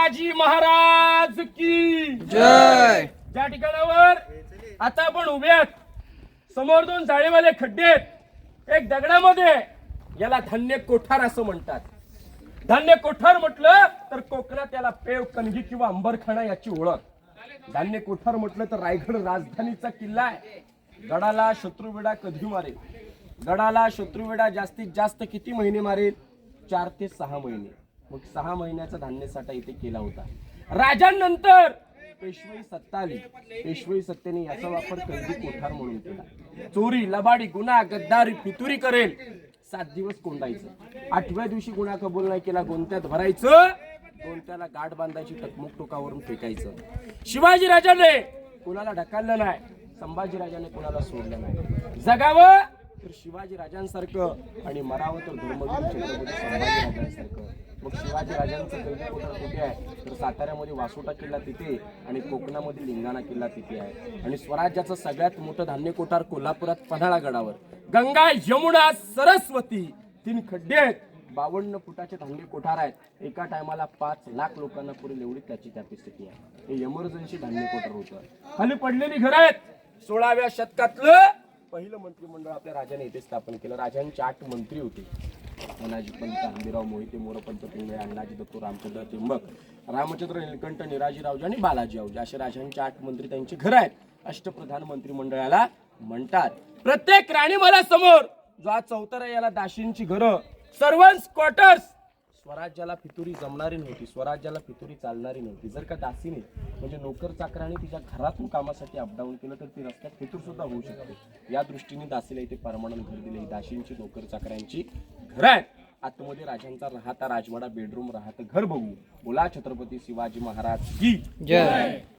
शिवाजी महाराज की जय. ज्या ठिकाणावर आता आपण उभे आहात, समोर दोन जाळीवाले खड्डे आहेत. एक दगडामध्ये, याला धान्य कोठार असं म्हणतात. धान्य कोठार म्हटलं तर कोकणात याला पेव, कणगी किंवा अंबरखाना याची ओळख. धान्य कोठार म्हटलं तर रायगड राजधानीचा किल्ला आहे. गडाला शत्रुवेडा कधी मारेल? गडाला शत्रुवेडा जास्तीत जास्त किती महिने मारेल? 4 ते 6 महिने. मग 6 महिन्याचा धान्य साठा इथे केला होता. राजांनंतर पेशवाई सत्ता आली. पेशवाई सत्तेने याचा वापर कैदी कोठार म्हणून केला. चोरी, लबाडी, गुन्हा, गद्दारी, फितुरी करेल. 7 दिवस कोंडायचं. 8व्या दिवशी गुन्हा कबूल नाही केला, गोंत्यात भरायचं. गोंत्याला गाठ बांधायची, टकमुक टोकावरून फेकायचं. शिवाजी राजाने कोणाला ढकललं नाही, संभाजी राजाने कोणाला सोडलं नाही. जगावं तर शिवाजी राजांसारखं आणि मरावं तर धर्मवीर छत्रपती संभाजी राजांसारखं. मग शिवाजी राजांचं कैदी कोठार कुठे आहे? तर साताऱ्यामध्ये वासोटा किल्ला तिथे आणि कोकणामध्ये लिंगाणा किल्ला तिथे आहे. आणि स्वराज्याचं सगळ्यात मोठं धान्य कोठार कोल्हापुरात पन्हाळा गडावर. गंगा, यमुना, सरस्वती 3 खड्डे आहेत. 52 फुटाचे धान्य कोठार आहेत. एका टायमाला 5 लाख लोकांना पुरेल एवढी त्याची कॅपॅसिटी आहे. हे इमर्जन्सी धान्य कोठार होतं. खाली पडलेली घरं आहेत. 16व्या शतकातलं पहिलं मंत्रिमंडळ आपल्या राजाने इथे स्थापन केलं. राजांचे 8 मंत्री होते. मनाजी पंत, हंबीराव मोहिते, मोरपंत पिंगळे, अण्णाजी दत्तू, रामचंद्र त्रिंबक, रामचंद्र नीलकंठ, निराजीरावजी आणि बालाजी रावजी असे राजांचे 8 मंत्री त्यांचे घर आहेत. अष्टप्रधान मंत्रिमंडळाला म्हणतात. प्रत्येक राणीमाला समोर जो आज चौथरा याला दाशींची घरं, सर्वंट्स क्वार्टर्स. स्वराज्याला फितुरी जमणारी नव्हती, स्वराज्याला फितुरी चालणारी नव्हती. जर का दासीने म्हणजे नोकर चाकराने तिच्या घरातून कामासाठी अपडाऊन केलं तर ती रस्त्यात फितूर सुद्धा होऊ शकते. या दृष्टीने दासीला इथे परमानंट घर दिले. दाशींची, नोकर चाकरांची घर आहेत. आतमध्ये राजांचा राहता राजवाडा, बेडरूम, राहतं घर बघू. बोला छत्रपती शिवाजी महाराज की जय.